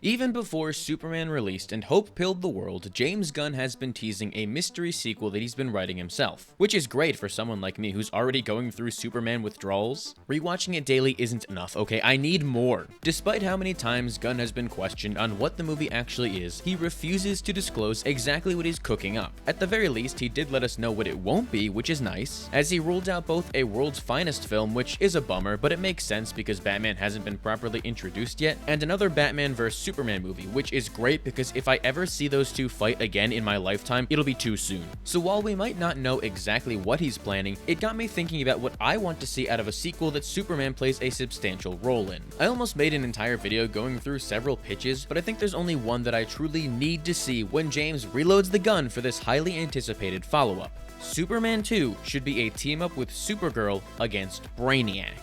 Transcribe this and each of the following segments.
Even before Superman released and hope-pilled the world, James Gunn has been teasing a mystery sequel that he's been writing himself, which is great for someone like me who's already going through Superman withdrawals. Rewatching it daily isn't enough, okay? I need more. Despite how many times Gunn has been questioned on what the movie actually is, he refuses to disclose exactly what he's cooking up. At the very least, he did let us know what it won't be, which is nice, as he ruled out both a World's Finest film, which is a bummer, but it makes sense because Batman hasn't been properly introduced yet, and another Batman vs Superman movie, which is great because if I ever see those two fight again in my lifetime, it'll be too soon. So while we might not know exactly what he's planning, it got me thinking about what I want to see out of a sequel that Superman plays a substantial role in. I almost made an entire video going through several pitches, but I think there's only one that I truly need to see when James reloads the gun for this highly anticipated follow-up. Superman 2 should be a team-up with Supergirl against Brainiac.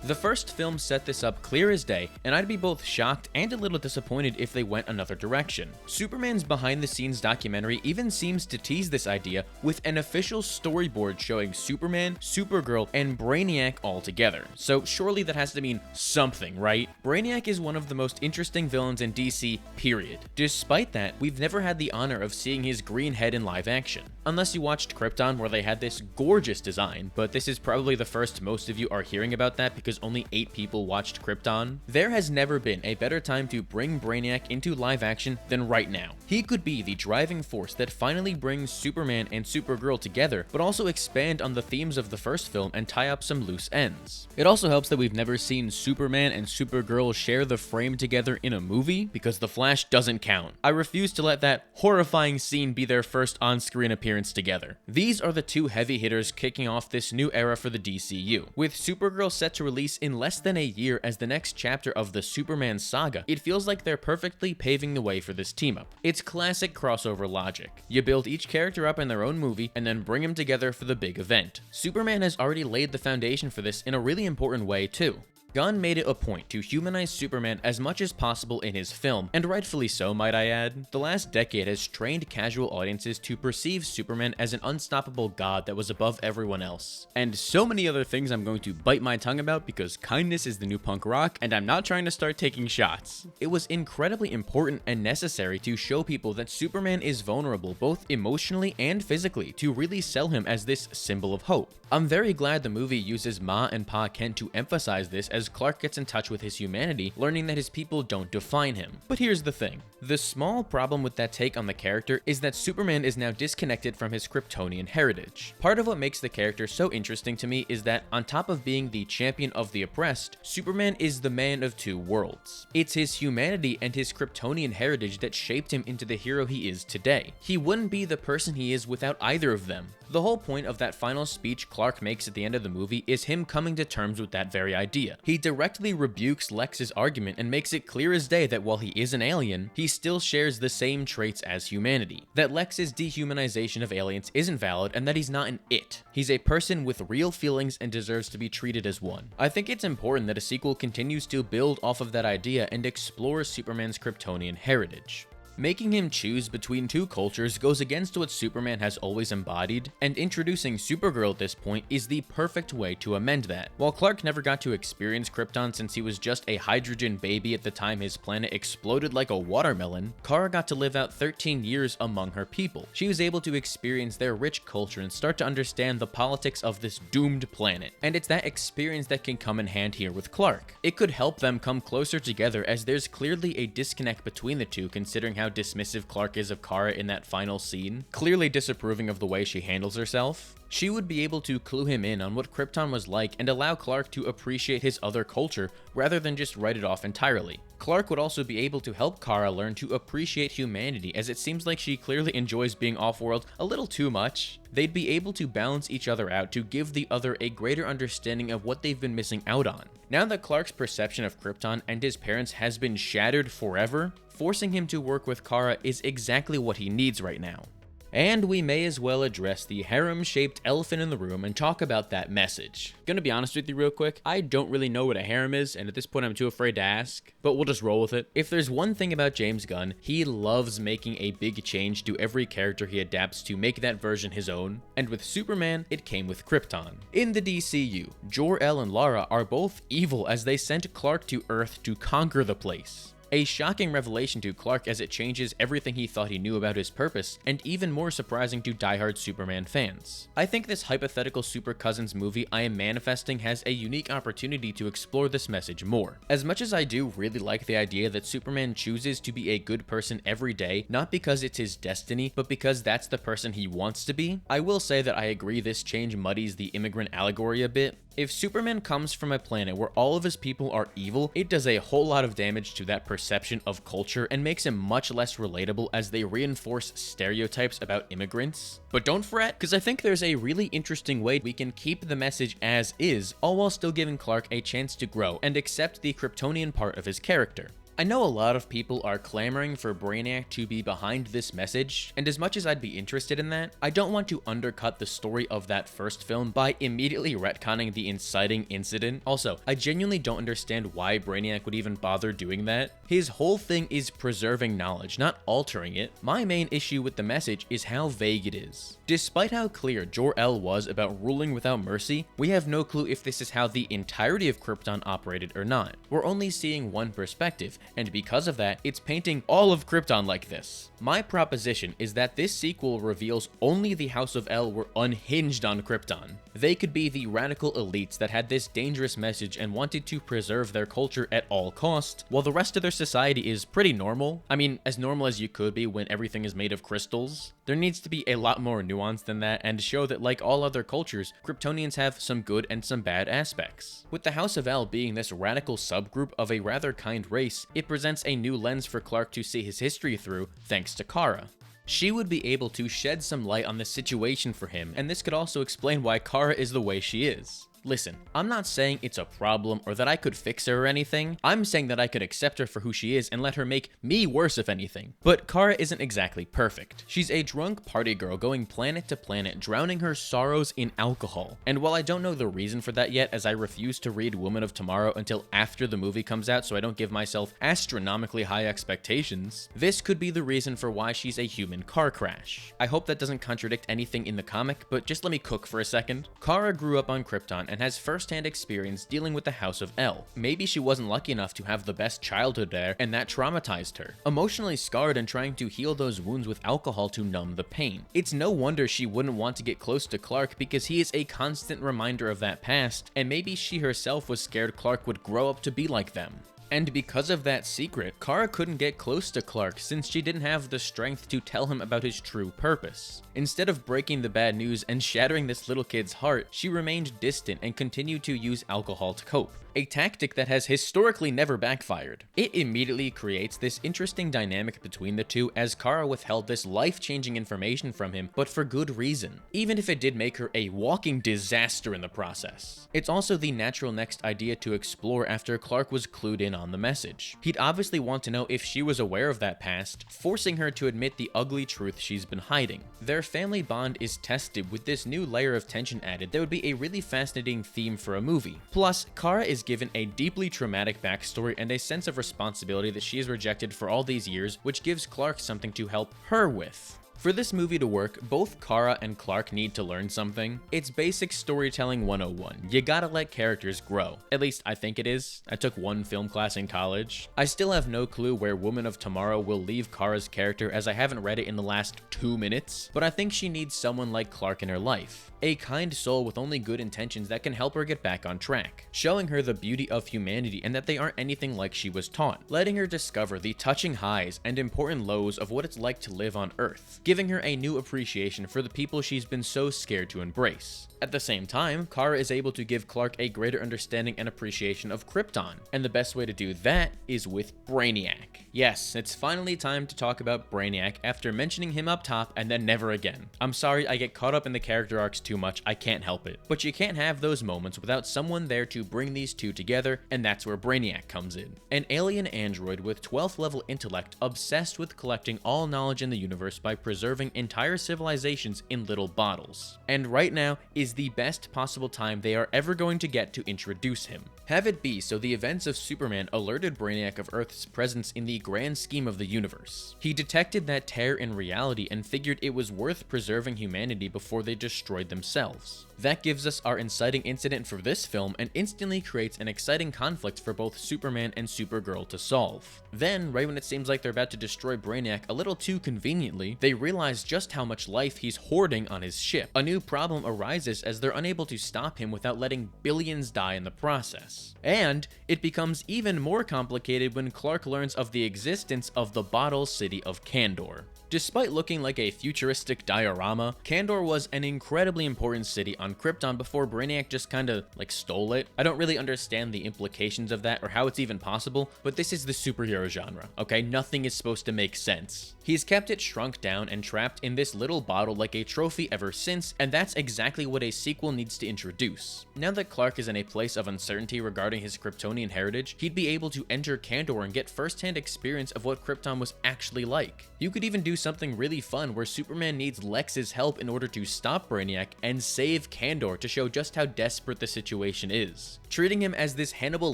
The first film set this up clear as day, and I'd be both shocked and a little disappointed if they went another direction. Superman's behind-the-scenes documentary even seems to tease this idea with an official storyboard showing Superman, Supergirl, and Brainiac all together. So surely that has to mean something, right? Brainiac is one of the most interesting villains in DC, period. Despite that, we've never had the honor of seeing his green head in live action. Unless you watched Krypton, where they had this gorgeous design, but this is probably the first most of you are hearing about that because only 8 people watched Krypton. There has never been a better time to bring Brainiac into live action than right now. He could be the driving force that finally brings Superman and Supergirl together, but also expand on the themes of the first film and tie up some loose ends. It also helps that we've never seen Superman and Supergirl share the frame together in a movie, because The Flash doesn't count. I refuse to let that horrifying scene be their first on-screen appearance together. These are the two heavy hitters kicking off this new era for the DCU. With Supergirl set to release in less than a year as the next chapter of the Superman saga, it feels like they're perfectly paving the way for this team-up. It's classic crossover logic. You build each character up in their own movie and then bring them together for the big event. Superman has already laid the foundation for this in a really important way too. Gunn made it a point to humanize Superman as much as possible in his film, and rightfully so, might I add. The last decade has trained casual audiences to perceive Superman as an unstoppable god that was above everyone else. And so many other things I'm going to bite my tongue about because kindness is the new punk rock, and I'm not trying to start taking shots. It was incredibly important and necessary to show people that Superman is vulnerable both emotionally and physically to really sell him as this symbol of hope. I'm very glad the movie uses Ma and Pa Kent to emphasize this as Clark gets in touch with his humanity, learning that his people don't define him. But here's the thing. The small problem with that take on the character is that Superman is now disconnected from his Kryptonian heritage. Part of what makes the character so interesting to me is that, on top of being the champion of the oppressed, Superman is the man of two worlds. It's his humanity and his Kryptonian heritage that shaped him into the hero he is today. He wouldn't be the person he is without either of them. The whole point of that final speech Clark makes at the end of the movie is him coming to terms with that very idea. He directly rebukes Lex's argument and makes it clear as day that while he is an alien, he still shares the same traits as humanity. That Lex's dehumanization of aliens isn't valid and that he's not an it. He's a person with real feelings and deserves to be treated as one. I think it's important that a sequel continues to build off of that idea and explore Superman's Kryptonian heritage. Making him choose between two cultures goes against what Superman has always embodied, and introducing Supergirl at this point is the perfect way to amend that. While Clark never got to experience Krypton since he was just a hydrogen baby at the time his planet exploded like a watermelon, Kara got to live out 13 years among her people. She was able to experience their rich culture and start to understand the politics of this doomed planet, and it's that experience that can come in hand here with Clark. It could help them come closer together, as there's clearly a disconnect between the two considering how dismissive Clark is of Kara in that final scene, clearly disapproving of the way she handles herself. She would be able to clue him in on what Krypton was like and allow Clark to appreciate his other culture rather than just write it off entirely. Clark would also be able to help Kara learn to appreciate humanity, as it seems like she clearly enjoys being off-world a little too much. They'd be able to balance each other out to give the other a greater understanding of what they've been missing out on. Now that Clark's perception of Krypton and his parents has been shattered forever, forcing him to work with Kara is exactly what he needs right now. And we may as well address the harem-shaped elephant in the room and talk about that message. Gonna be honest with you real quick, I don't really know what a harem is, and at this point I'm too afraid to ask, but we'll just roll with it. If there's one thing about James Gunn, he loves making a big change to every character he adapts to make that version his own, and with Superman, it came with Krypton. In the DCU, Jor-El and Lara are both evil as they sent Clark to Earth to conquer the place. A shocking revelation to Clark as it changes everything he thought he knew about his purpose, and even more surprising to diehard Superman fans. I think this hypothetical Super Cousins movie I am manifesting has a unique opportunity to explore this message more. As much as I do really like the idea that Superman chooses to be a good person every day, not because it's his destiny, but because that's the person he wants to be, I will say that I agree this change muddies the immigrant allegory a bit. If Superman comes from a planet where all of his people are evil, it does a whole lot of damage to that perception of culture and makes him much less relatable as they reinforce stereotypes about immigrants. But don't fret, because I think there's a really interesting way we can keep the message as is, all while still giving Clark a chance to grow and accept the Kryptonian part of his character. I know a lot of people are clamoring for Brainiac to be behind this message, and as much as I'd be interested in that, I don't want to undercut the story of that first film by immediately retconning the inciting incident. Also, I genuinely don't understand why Brainiac would even bother doing that. His whole thing is preserving knowledge, not altering it. My main issue with the message is how vague it is. Despite how clear Jor-El was about ruling without mercy, we have no clue if this is how the entirety of Krypton operated or not. We're only seeing one perspective, and because of that, it's painting all of Krypton like this. My proposition is that this sequel reveals only the House of El were unhinged on Krypton. They could be the radical elites that had this dangerous message and wanted to preserve their culture at all costs, while the rest of their society is pretty normal. I mean, as normal as you could be when everything is made of crystals. There needs to be a lot more nuance than that and show that, like all other cultures, Kryptonians have some good and some bad aspects. With the House of El being this radical subgroup of a rather kind race, it presents a new lens for Clark to see his history through, thanks to Kara. She would be able to shed some light on the situation for him, and this could also explain why Kara is the way she is. Listen, I'm not saying it's a problem or that I could fix her or anything. I'm saying that I could accept her for who she is and let her make me worse if anything. But Kara isn't exactly perfect. She's a drunk party girl going planet to planet, drowning her sorrows in alcohol. And while I don't know the reason for that yet, as I refuse to read Woman of Tomorrow until after the movie comes out so I don't give myself astronomically high expectations, this could be the reason for why she's a human car crash. I hope that doesn't contradict anything in the comic, but just let me cook for a second. Kara grew up on Krypton and has first-hand experience dealing with the House of El. Maybe she wasn't lucky enough to have the best childhood there, and that traumatized her. Emotionally scarred and trying to heal those wounds with alcohol to numb the pain. It's no wonder she wouldn't want to get close to Clark because he is a constant reminder of that past, and maybe she herself was scared Clark would grow up to be like them. And because of that secret, Kara couldn't get close to Clark since she didn't have the strength to tell him about his true purpose. Instead of breaking the bad news and shattering this little kid's heart, she remained distant and continued to use alcohol to cope. A tactic that has historically never backfired. It immediately creates this interesting dynamic between the two as Kara withheld this life-changing information from him, but for good reason, even if it did make her a walking disaster in the process. It's also the natural next idea to explore after Clark was clued in on the message. He'd obviously want to know if she was aware of that past, forcing her to admit the ugly truth she's been hiding. Their family bond is tested with this new layer of tension added that would be a really fascinating theme for a movie. Plus, Kara is given a deeply traumatic backstory and a sense of responsibility that she is rejected for all these years, which gives Clark something to help her with. For this movie to work, both Kara and Clark need to learn something. It's basic storytelling 101. You gotta let characters grow. At least I think it is. I took one film class in college. I still have no clue where Woman of Tomorrow will leave Kara's character as I haven't read it in the last 2 minutes, but I think she needs someone like Clark in her life. A kind soul with only good intentions that can help her get back on track, showing her the beauty of humanity and that they aren't anything like she was taught, letting her discover the touching highs and important lows of what it's like to live on Earth, giving her a new appreciation for the people she's been so scared to embrace. At the same time, Kara is able to give Clark a greater understanding and appreciation of Krypton, and the best way to do that is with Brainiac. Yes, it's finally time to talk about Brainiac after mentioning him up top and then never again. I'm sorry I get caught up in the character arcs too much, I can't help it. But you can't have those moments without someone there to bring these two together, and that's where Brainiac comes in. An alien android with 12th level intellect obsessed with collecting all knowledge in the universe by preserving entire civilizations in little bottles. And right now is the best possible time they are ever going to get to introduce him. Have it be so the events of Superman alerted Brainiac of Earth's presence in the grand scheme of the universe. He detected that tear in reality and figured it was worth preserving humanity before they destroyed themselves. That gives us our inciting incident for this film and instantly creates an exciting conflict for both Superman and Supergirl to solve. Then, right when it seems like they're about to destroy Brainiac a little too conveniently, they realize just how much life he's hoarding on his ship. A new problem arises as they're unable to stop him without letting billions die in the process. And it becomes even more complicated when Clark learns of the existence of the bottle city of Kandor. Despite looking like a futuristic diorama, Kandor was an incredibly important city on Krypton before Brainiac just kinda stole it. I don't really understand the implications of that or how it's even possible, but this is the superhero genre, okay? Nothing is supposed to make sense. He's kept it shrunk down and trapped in this little bottle like a trophy ever since, and that's exactly what a sequel needs to introduce. Now that Clark is in a place of uncertainty regarding his Kryptonian heritage, he'd be able to enter Kandor and get first-hand experience of what Krypton was actually like. You could even do something really fun where Superman needs Lex's help in order to stop Brainiac and save Kandor to show just how desperate the situation is, treating him as this Hannibal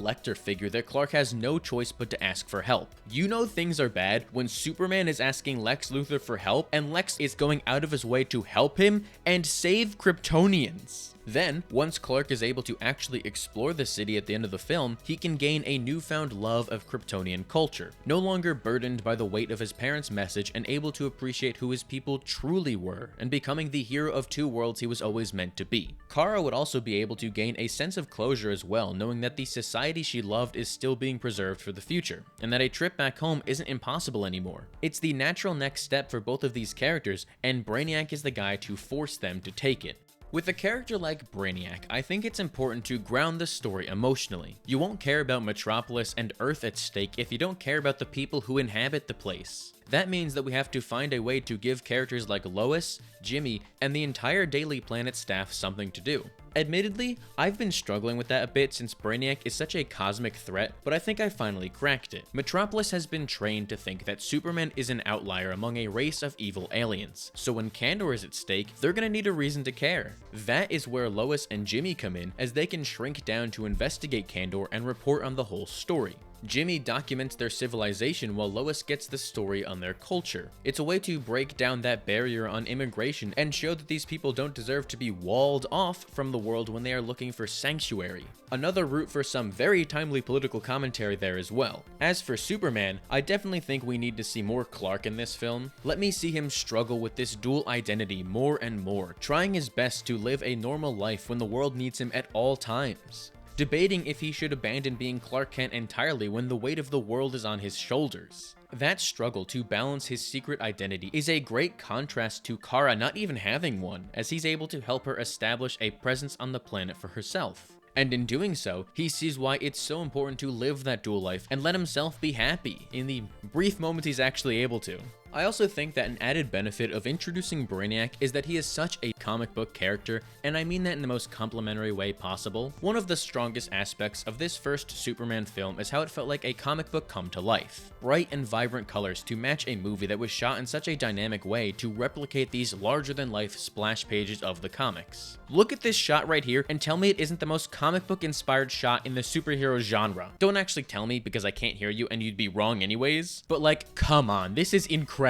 Lecter figure that Clark has no choice but to ask for help. You know things are bad when Superman is asking Lex Luthor for help and Lex is going out of his way to help him and save Kryptonians. Then, once Clark is able to actually explore the city at the end of the film, he can gain a newfound love of Kryptonian culture, no longer burdened by the weight of his parents' message and able to appreciate who his people truly were, and becoming the hero of two worlds he was always meant to be. Kara would also be able to gain a sense of closure as well, knowing that the society she loved is still being preserved for the future, and that a trip back home isn't impossible anymore. It's the natural next step for both of these characters, and Brainiac is the guy to force them to take it. With a character like Brainiac, I think it's important to ground the story emotionally. You won't care about Metropolis and Earth at stake if you don't care about the people who inhabit the place. That means that we have to find a way to give characters like Lois, Jimmy, and the entire Daily Planet staff something to do. Admittedly, I've been struggling with that a bit since Brainiac is such a cosmic threat, but I think I finally cracked it. Metropolis has been trained to think that Superman is an outlier among a race of evil aliens, so when Kandor is at stake, they're gonna need a reason to care. That is where Lois and Jimmy come in, as they can shrink down to investigate Kandor and report on the whole story. Jimmy documents their civilization while Lois gets the story on their culture. It's a way to break down that barrier on immigration and show that these people don't deserve to be walled off from the world when they are looking for sanctuary. Another route for some very timely political commentary there as well. As for Superman, I definitely think we need to see more Clark in this film. Let me see him struggle with this dual identity more and more, trying his best to live a normal life when the world needs him at all times. Debating if he should abandon being Clark Kent entirely when the weight of the world is on his shoulders. That struggle to balance his secret identity is a great contrast to Kara not even having one, as he's able to help her establish a presence on the planet for herself. And in doing so, he sees why it's so important to live that dual life and let himself be happy in the brief moments he's actually able to. I also think that an added benefit of introducing Brainiac is that he is such a comic book character, and I mean that in the most complimentary way possible. One of the strongest aspects of this first Superman film is how it felt like a comic book come to life. Bright and vibrant colors to match a movie that was shot in such a dynamic way to replicate these larger-than-life splash pages of the comics. Look at this shot right here and tell me it isn't the most comic book inspired shot in the superhero genre. Don't actually tell me because I can't hear you and you'd be wrong anyways, but come on, this is incredible.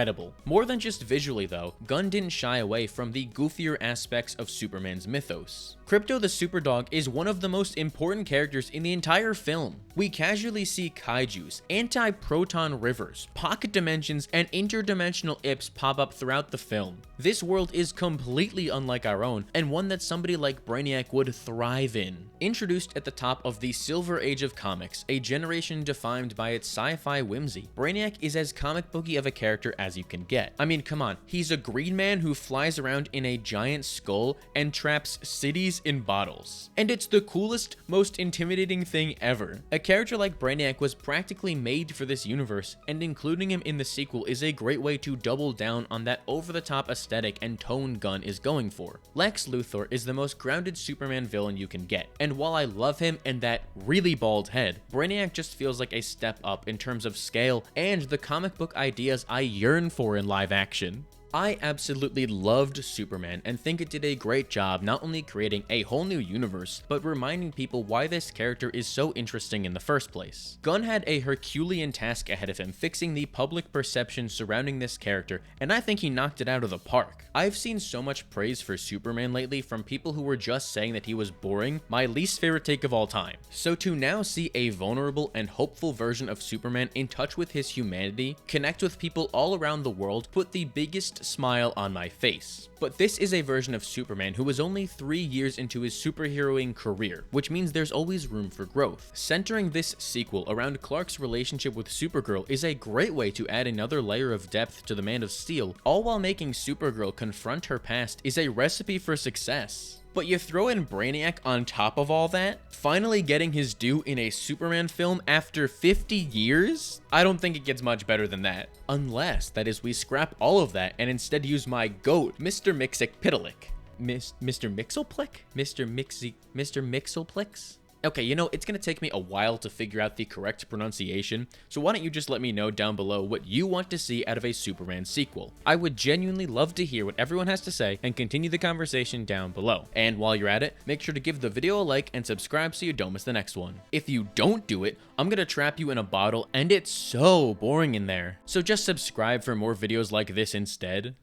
More than just visually though, Gunn didn't shy away from the goofier aspects of Superman's mythos. Krypto the Superdog is one of the most important characters in the entire film. We casually see kaijus, anti-proton rivers, pocket dimensions, and interdimensional ips pop up throughout the film. This world is completely unlike our own, and one that somebody like Brainiac would thrive in. Introduced at the top of the Silver Age of comics, a generation defined by its sci-fi whimsy, Brainiac is as comic booky of a character as you can get. I mean, come on, he's a green man who flies around in a giant skull and traps cities in bottles. And it's the coolest, most intimidating thing ever. A character like Brainiac was practically made for this universe, and including him in the sequel is a great way to double down on that over-the-top aesthetic and tone Gunn is going for. Lex Luthor is the most grounded Superman villain you can get, and while I love him and that really bald head, Brainiac just feels like a step up in terms of scale and the comic book ideas I yearn for in live action. I absolutely loved Superman and think it did a great job not only creating a whole new universe, but reminding people why this character is so interesting in the first place. Gunn had a Herculean task ahead of him fixing the public perception surrounding this character, and I think he knocked it out of the park. I've seen so much praise for Superman lately from people who were just saying that he was boring, my least favorite take of all time. So to now see a vulnerable and hopeful version of Superman in touch with his humanity, connect with people all around the world, put the biggest smile on my face. But this is a version of Superman who was only 3 years into his superheroing career, which means there's always room for growth. Centering this sequel around Clark's relationship with Supergirl is a great way to add another layer of depth to the Man of Steel, all while making Supergirl confront her past is a recipe for success. But you throw in Brainiac on top of all that, finally getting his due in a Superman film after 50 years? I don't think it gets much better than that. Unless, that is, we scrap all of that and instead use my GOAT, Mr. Mixoplex. Mr. Mixoplex? Mr. Mixoplex? Okay, you know, it's gonna take me a while to figure out the correct pronunciation, so why don't you just let me know down below what you want to see out of a Superman sequel. I would genuinely love to hear what everyone has to say and continue the conversation down below. And while you're at it, make sure to give the video a like and subscribe so you don't miss the next one. If you don't do it, I'm gonna trap you in a bottle and it's so boring in there. So just subscribe for more videos like this instead.